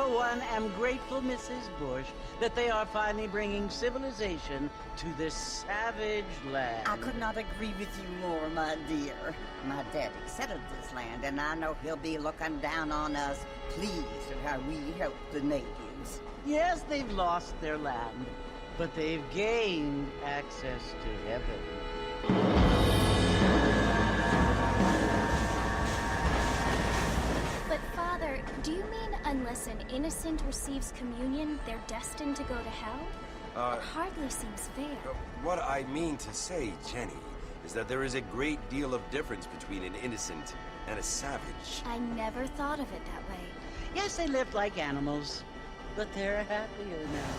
for one, am grateful, Mrs. Bush, that they are finally bringing civilization to this savage land. I could not agree with you more, my dear. My daddy settled this land, and I know he'll be looking down on us, pleased at how we help the natives. Yes, they've lost their land, but they've gained access to heaven. But, Father, do you mean unless an innocent receives communion, they're destined to go to hell? It hardly seems fair. What I mean to say, Jenny, is that there is a great deal of difference between an innocent and a savage. I never thought of it that way. Yes, they lived like animals, but they're happier now.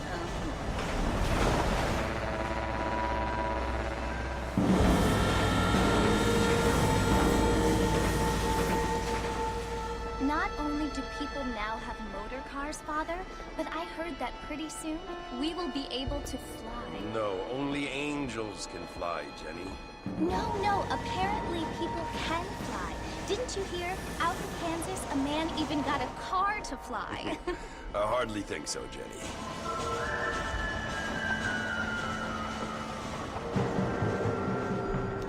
Not only do people now have motor cars, Father, but I heard that pretty soon we will be able to fly. No, only angels can fly, Jenny. No, apparently people can fly. Didn't you hear? Out in Kansas, a man even got a car to fly. I hardly think so, Jenny.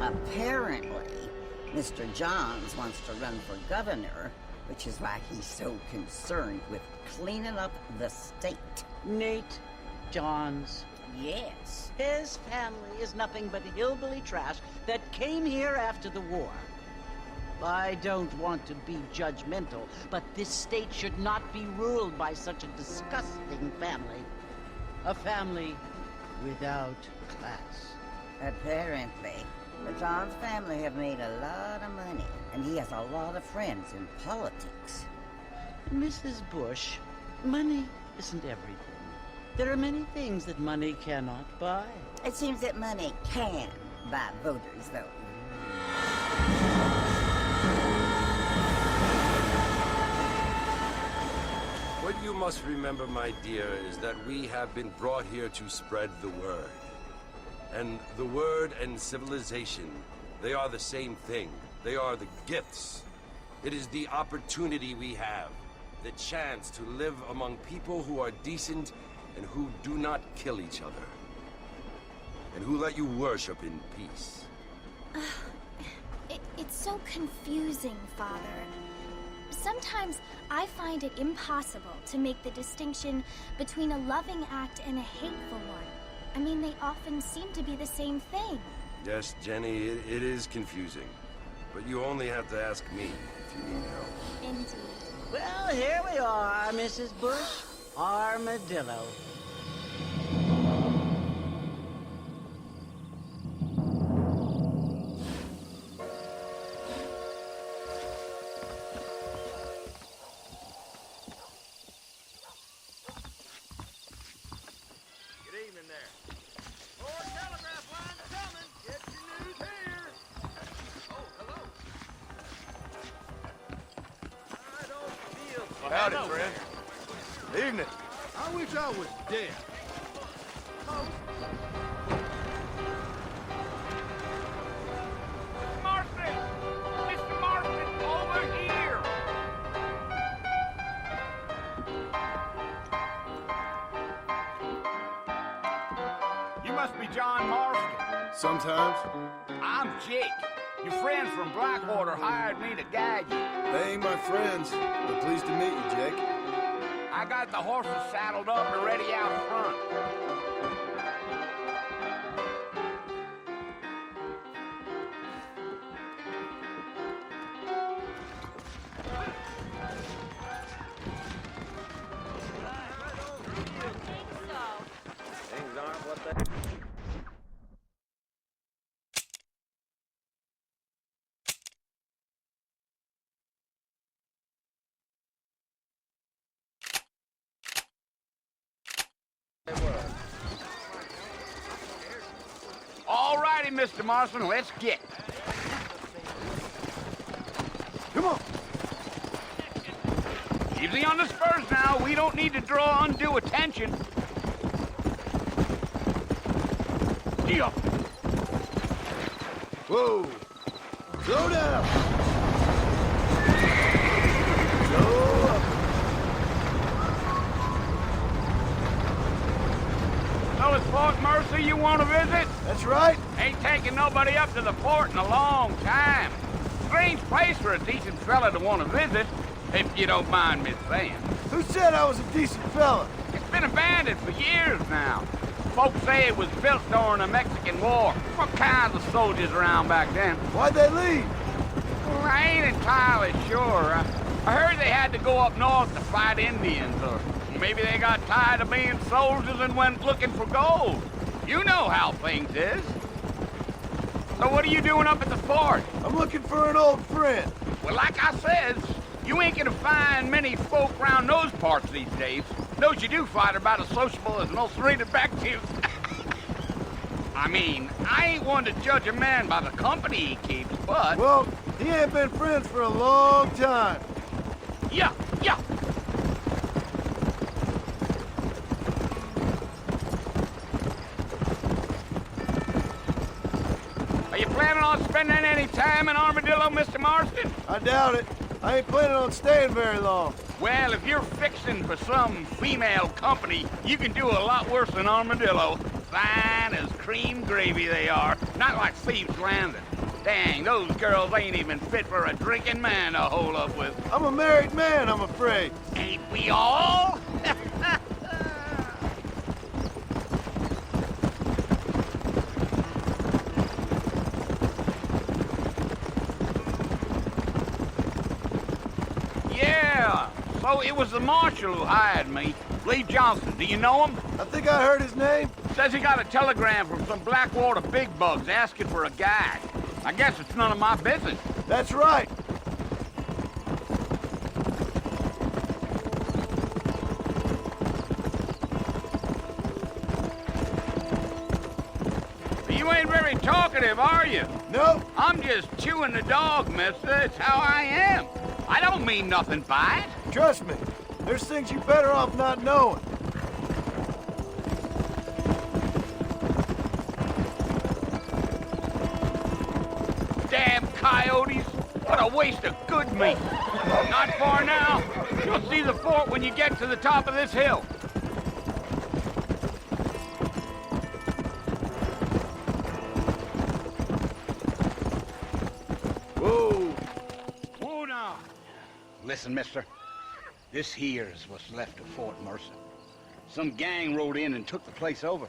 Apparently, Mr. Johns wants to run for governor, which is why he's so concerned with cleaning up the state. Nate Johns. Yes. His family is nothing but hillbilly trash that came here after the war. I don't want to be judgmental, but this state should not be ruled by such a disgusting family. A family without class. Apparently. The Johns family have made a lot of money, and he has a lot of friends in politics. Mrs. Bush, money isn't everything. There are many things that money cannot buy. It seems that money can buy voters, though. What you must remember, my dear, is that we have been brought here to spread the word. And the word and civilization, they are the same thing. They are the gifts. It is the opportunity we have, the chance to live among people who are decent and who do not kill each other, and who let you worship in peace. It's so confusing, Father. Sometimes I find it impossible to make the distinction between a loving act and a hateful one. I mean, they often seem to be the same thing. Yes, Jenny, it is confusing. But you only have to ask me if you need help. Indeed. Well, here we are, Mrs. Bush. Armadillo. Howdy, friend. Evening. I wish I was dead. Marston! Mr. Marston, over here! You must be John Marston. Sometimes. I'm Jake. Your friends from Blackwater hired me to guide you. They ain't my friends, but pleased to meet you, Jake. I got the horses saddled up and ready out front. Things aren't what they... All righty, Mr. Marston, let's get. Come on! Easy on the spurs now. We don't need to draw undue attention. Yeah. Whoa! Slow down! Slow up! fella's Fort Mercy you want to visit? That's right. Ain't taken nobody up to the fort in a long time. Strange place for a decent fella to want to visit, if you don't mind me saying. Who said I was a decent fella? It's been abandoned for years now. Folks say it was built during the Mexican War. What kinds of soldiers around back then? Why'd they leave? Well, I ain't entirely sure. I heard they had to go up north to fight Indians, or maybe they got tired of being soldiers and went looking for gold. You know how things is. So what are you doing up at the fort? I'm looking for an old friend. Well, like I said, you ain't gonna find many folk around those parts these days. Those you do find are about as sociable as an old serrated back tooth. I mean, I ain't one to judge a man by the company he keeps, but... Well, he ain't been friends for a long time. Yeah. Are you planning on spending any time in Armadillo, Mr. Marston? I doubt it. I ain't planning on staying very long. Well, if you're fixing for some female company, you can do a lot worse than Armadillo. Fine as cream gravy they are, not like Thieves' Landing. Dang, those girls ain't even fit for a drinking man to hole up with. I'm a married man, I'm afraid. Ain't we all? Yeah, so it was the marshal who hired me. Lee Johnson, do you know him? I think I heard his name. Says he got a telegram from some Blackwater big bugs asking for a guide. I guess it's none of my business. That's right. You ain't very talkative, are you? No. I'm just chewing the dog, mister. It's how I am. I don't mean nothing by it. Trust me. There's things you better off not knowing. Damn coyotes. What a waste of good meat. Not far now. You'll see the fort when you get to the top of this hill. Whoa. Whoa now. Listen, mister. This here's what's left of Fort Mercer. Some gang rode in and took the place over.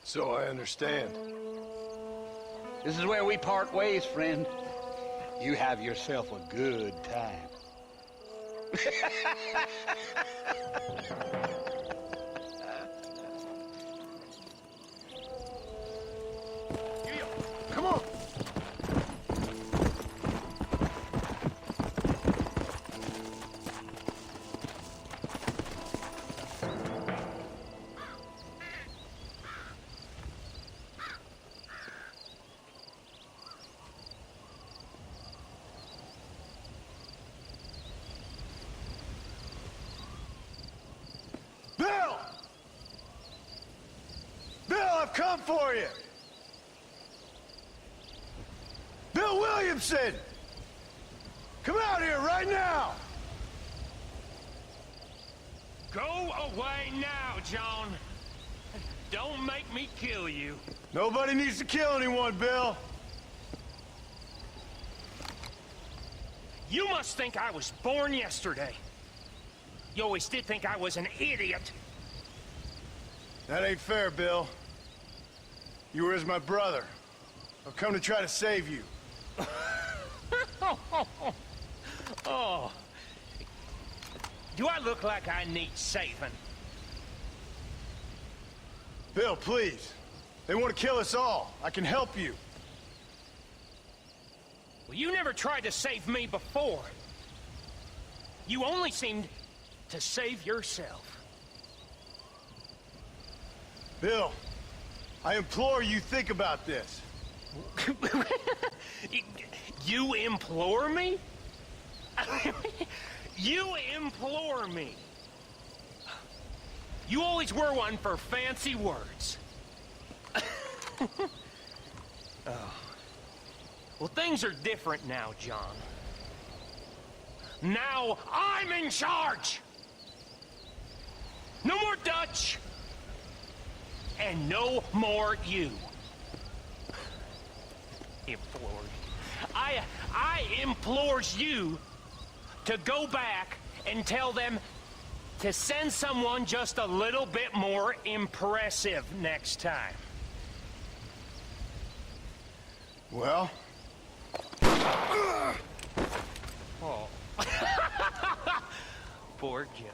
So I understand. This is where we part ways, friend. You have yourself a good time. Come on. Bill! Bill, I've come for you! Bill Williamson! Come out here right now! Go away now, John. Don't make me kill you. Nobody needs to kill anyone, Bill. You must think I was born yesterday. You always did think I was an idiot. That ain't fair, Bill. You were as my brother. I've come to try to save you. Oh. Do I look like I need saving? Bill, please. They want to kill us all. I can help you. Well, you never tried to save me before. You only seemed to save yourself. Bill, I implore you think about this. You implore me? You implore me? You always were one for fancy words. Oh. Well, things are different now, John. Now I'm in charge! No more Dutch! and no more you. Implored. I implores you to go back and tell them to send someone just a little bit more impressive next time. Well? Oh. Poor Joe.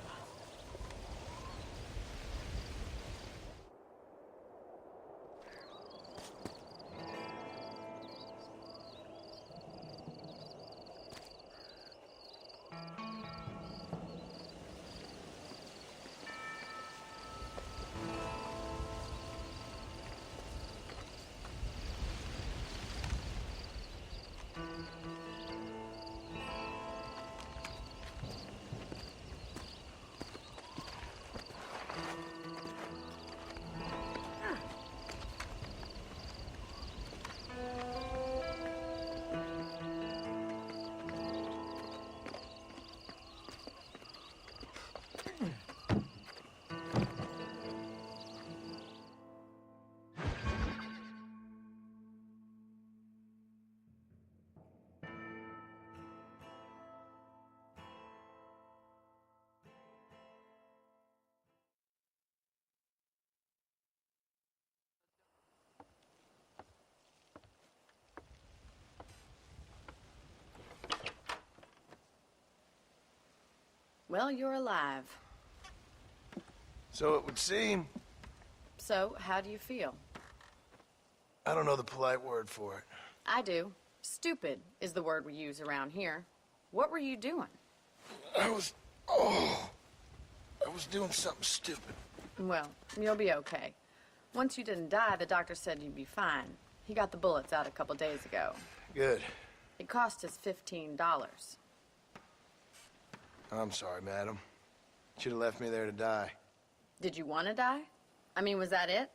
Well, you're alive. So it would seem. So, how do you feel? I don't know the polite word for it. I do. Stupid is the word we use around here. What were you doing? I was doing something stupid. Well, you'll be okay. Once you didn't die, the doctor said you'd be fine. He got the bullets out a couple days ago. Good. It cost us $15. I'm sorry, madam. Should have left me there to die. Did you want to die? I mean, was that it?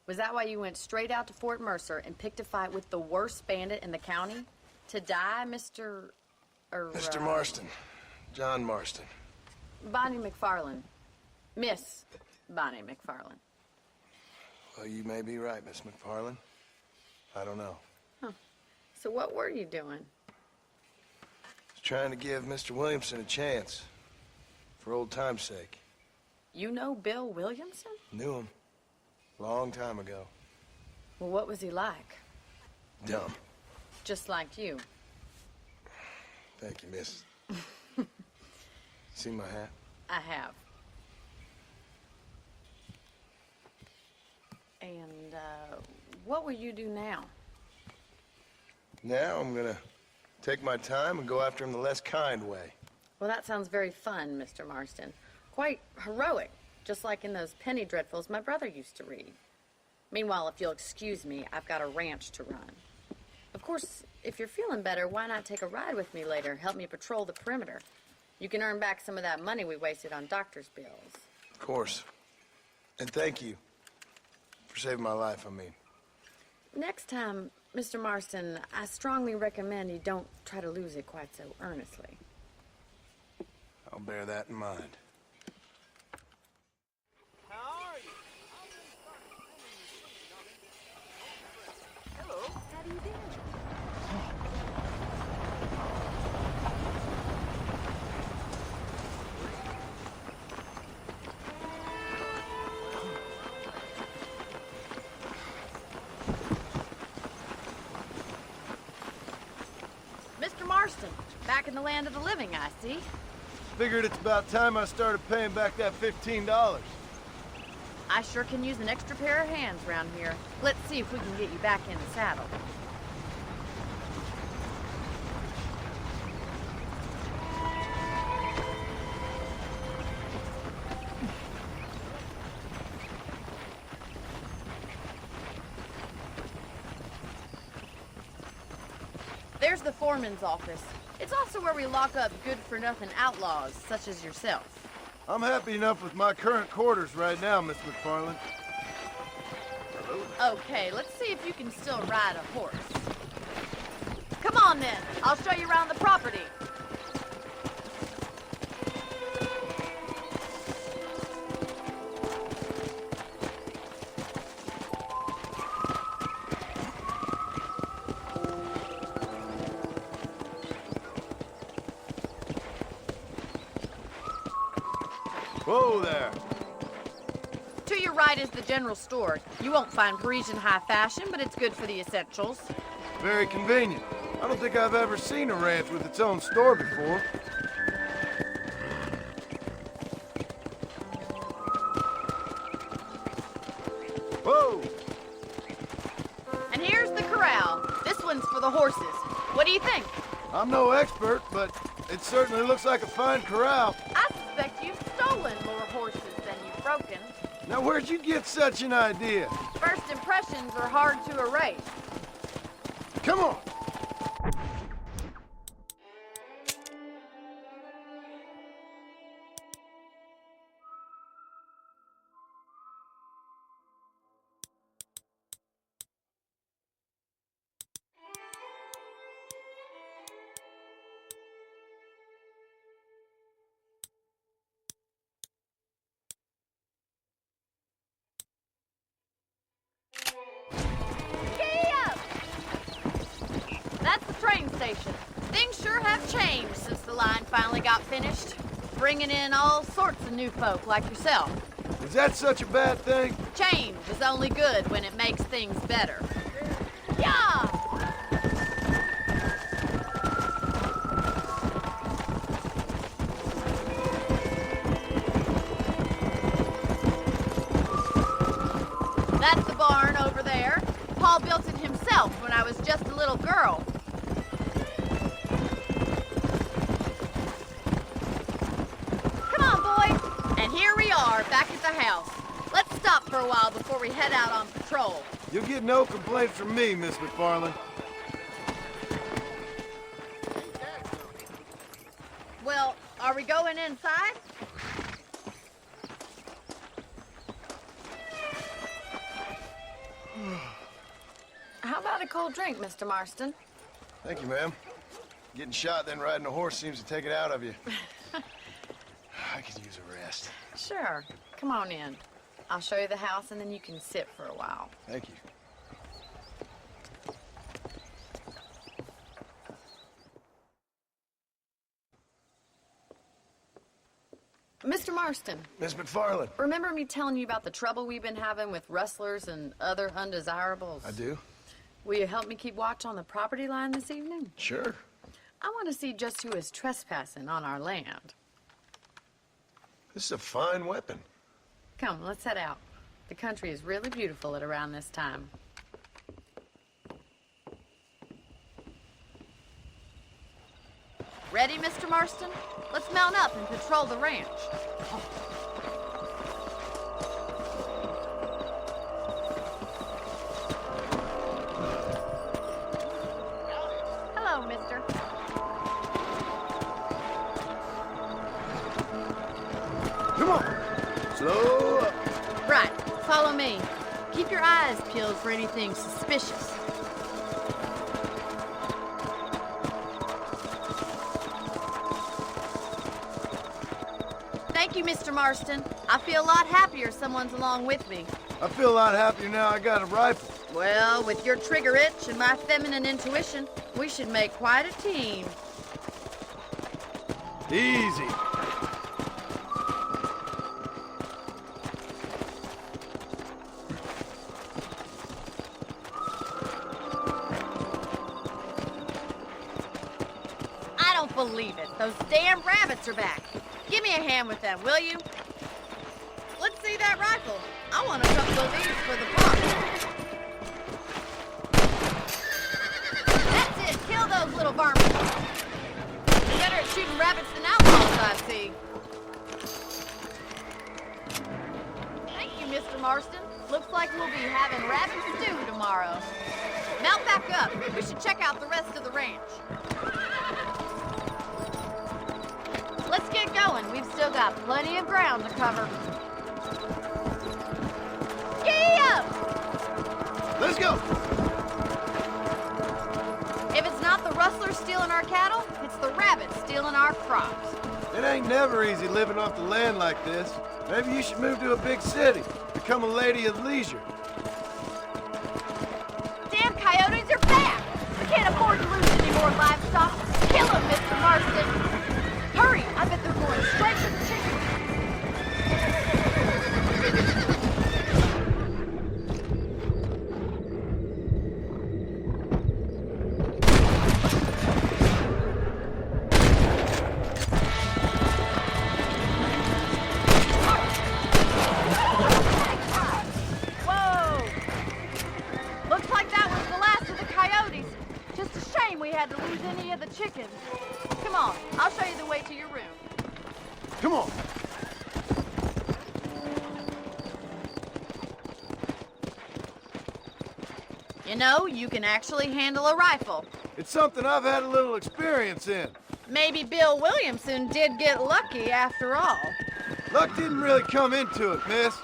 Was that why you went straight out to Fort Mercer and picked a fight with the worst bandit in the county? To die, Mr. Mr. Marston. John Marston. Bonnie MacFarlane. Miss Bonnie MacFarlane. Well, you may be right, Miss MacFarlane. I don't know. Huh. So what were you doing? I was trying to give Mr. Williamson a chance. For old time's sake. You know Bill Williamson? Knew him. Long time ago. Well, what was he like? Dumb. Just like you. Thank you, miss. See my hat? I have. And, what will you do now? Now I'm gonna take my time and go after him the less kind way. Well, that sounds very fun, Mr. Marston. Quite heroic, just like in those penny dreadfuls my brother used to read. Meanwhile, if you'll excuse me, I've got a ranch to run. Of course, if you're feeling better, why not take a ride with me later? Help me patrol the perimeter. You can earn back some of that money we wasted on doctor's bills. Of course. And thank you for saving my life, I mean. Next time, Mr. Marston, I strongly recommend you don't try to lose it quite so earnestly. I'll bear that in mind. How are you? Hello. How do you do? Mr. Marston, back in the land of the living, I see. Figured it's about time I started paying back that $15. I sure can use an extra pair of hands around here. Let's see if we can get you back in the saddle. There's the foreman's office. It's also where we lock up good-for-nothing outlaws, such as yourself. I'm happy enough with my current quarters right now, Miss MacFarlane. Okay, let's see if you can still ride a horse. Come on then, I'll show you around the property. Whoa there. To your right is the general store. You won't find Parisian high fashion, but it's good for the essentials. Very convenient. I don't think I've ever seen a ranch with its own store before. Whoa! And here's the corral. This one's for the horses. What do you think? I'm no expert, but it certainly looks like a fine corral. I suspect you've stolen more horses than you've broken. Now, where'd you get such an idea? First impressions are hard to erase. Come on! That's the train station. Things sure have changed since the line finally got finished. Bringing in all sorts of new folk like yourself. Is that such a bad thing? Change is only good when it makes things better. Yeah! That's the barn over there. Paul built it himself when I was just a little girl. Come on, boys. And here we are, back at the house. Let's stop for a while before we head out on patrol. You'll get no complaints from me, Miss MacFarlane. Well, are we going inside? How about a cold drink, Mr. Marston? Thank you, ma'am. Getting shot, then riding a horse seems to take it out of you. I could use a rest. Sure. Come on in. I'll show you the house, and then you can sit for a while. Thank you. Mr. Marston, Miss MacFarlane. remember me telling you about the trouble we've been having with rustlers and other undesirables? I do? Will you help me keep watch on the property line this evening? Sure. I want to see just who is trespassing on our land. This is a fine weapon. Come, let's head out. The country is really beautiful at around this time. Ready, Mr. Marston? Let's mount up and patrol the ranch. Hello, mister. Come on. Slow up. Right, follow me. Keep your eyes peeled for anything suspicious. Thank you, Mr. Marston. I feel a lot happier someone's along with me. I feel a lot happier now I got a rifle. Well, with your trigger itch and my feminine intuition, we should make quite a team. Easy. I don't believe it. Those damn rabbits are back. Give me a hand with them, will you? Let's see that rifle. I want a couple of these for the park. That's it. Kill those little varmints. You're better at shooting rabbits than outlaws, I see. Thank you, Mr. Marston. Looks like we'll be having rabbit stew tomorrow. Mount back up. We should check out the rest of the ranch. Let's get going. We've still got plenty of ground to cover. Giddy up! Let's go. If it's not the rustlers stealing our cattle, it's the rabbits stealing our crops. It ain't never easy living off the land like this. Maybe you should move to a big city. Become a lady of leisure. Damn coyotes are back! We can't afford to lose any more livestock. Kill them, Mr. Marston! Hurry! I bet they're going straight for the chicken. shame we had to lose any of the chickens. Come on, I'll show you the way to your room. Come on. You know, you can actually handle a rifle. It's something I've had a little experience in. Maybe Bill Williamson did get lucky after all. Luck didn't really come into it, miss.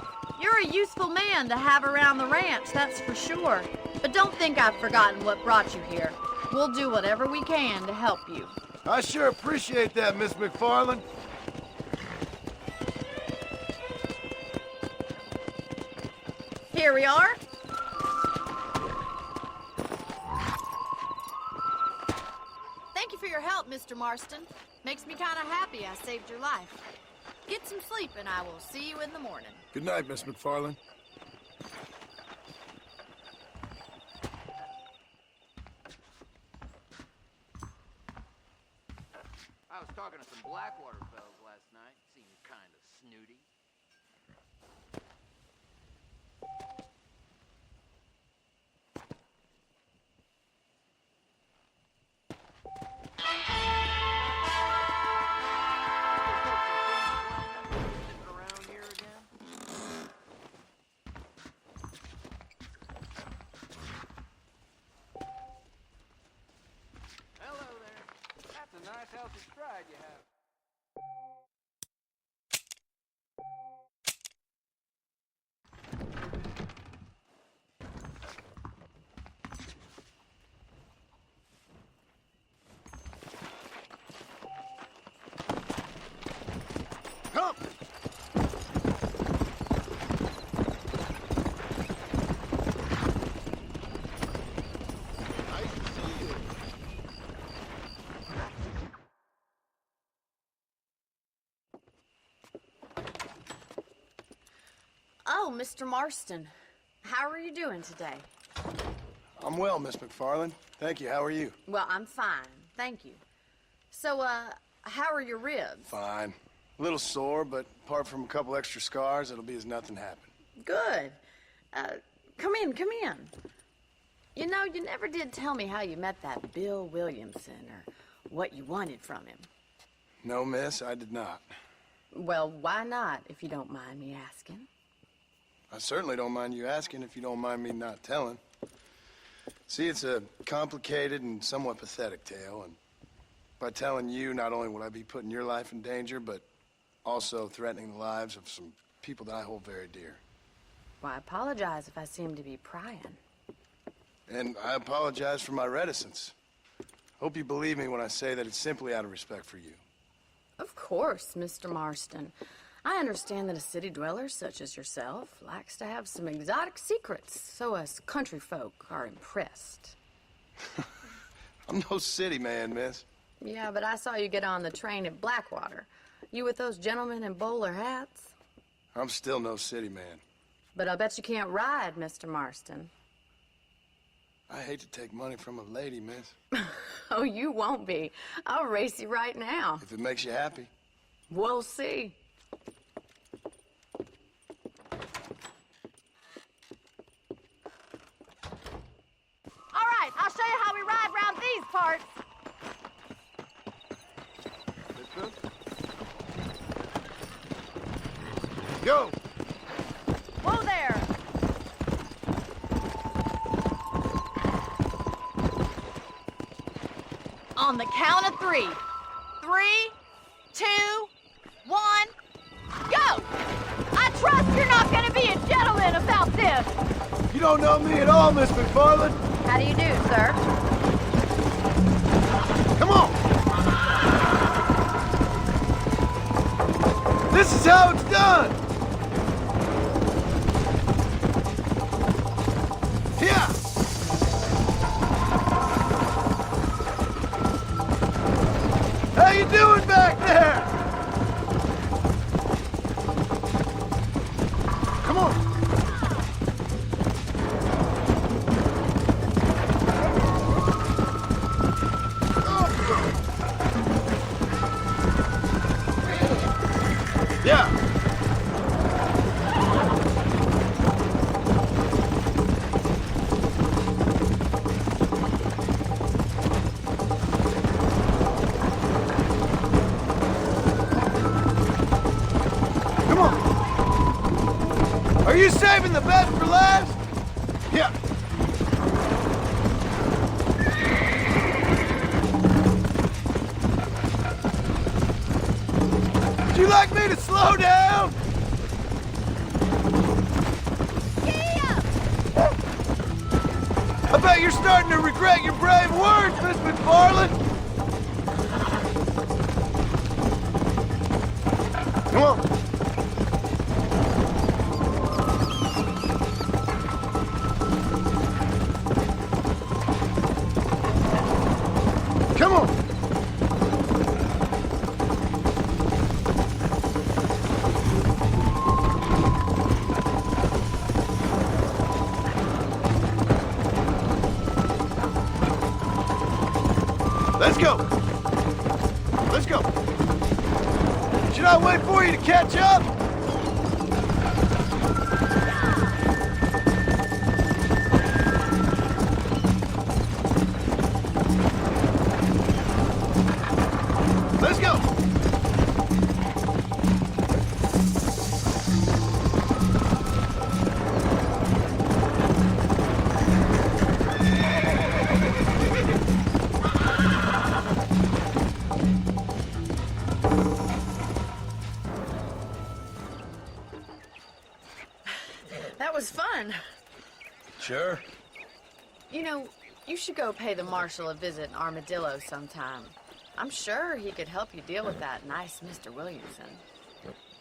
You're a useful man to have around the ranch, that's for sure. But don't think I've forgotten what brought you here. We'll do whatever we can to help you. I sure appreciate that, Miss MacFarlane. Here we are. Thank you for your help, Mr. Marston. Makes me kind of happy I saved your life. Get some sleep and I will see you in the morning. Good night, Miss MacFarlane. I was talking to some Blackwater fellas last night. Seemed kind of snooty. Around here again? Hello there. That's a nice healthy stride you have. Come! Nice to see you. Oh, Mr. Marston. How are you doing today? I'm well, Miss MacFarlane. Thank you. How are you? Well, I'm fine. Thank you. So, how are your ribs? Fine. A little sore, but apart from a couple extra scars, it'll be as nothing happened. Good. Come in, come in. You know, you never did tell me how you met that Bill Williamson or what you wanted from him. No, miss, I did not. Well, why not, if you don't mind me asking? I certainly don't mind you asking if you don't mind me not telling. See, it's a complicated and somewhat pathetic tale, and by telling you, not only would I be putting your life in danger, but also threatening the lives of some people that I hold very dear. Well, I apologize if I seem to be prying. And I apologize for my reticence. Hope you believe me when I say that it's simply out of respect for you. Of course, Mr. Marston. I understand that a city dweller such as yourself likes to have some exotic secrets, so us country folk are impressed. I'm no city man, miss. Yeah, but I saw you get on the train at Blackwater. You with those gentlemen in bowler hats? I'm still no city man. But I bet you can't ride, Mr. Marston. I hate to take money from a lady, miss. Oh, you won't be. I'll race you right now. If it makes you happy. We'll see. All right, I'll show you how we ride around these parts. Go! Whoa there! On the count of 3. 3, 2, 1, go! I trust you're not gonna be a gentleman about this. You don't know me at all, Miss MacFarlane. How do you do, sir? Come on! This is how it's done! Here! How you doing back there? Come on! saving the best for last? Yeah. Would you like me to slow down? I bet you're starting to regret your brave words, Miss MacFarlane. Come on. Come on. Let's go. Let's go. Should I wait for you to catch up? Let's go. That was fun. Sure. You know, you should go pay the Marshal a visit in Armadillo sometime. I'm sure he could help you deal with that nice Mr. Williamson.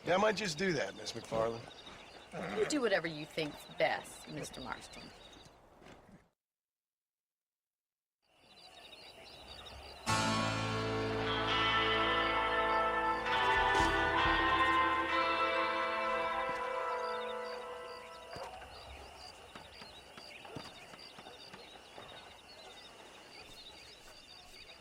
Yeah, I might just do that, Miss MacFarlane. You do whatever you think's best, Mr. Marston.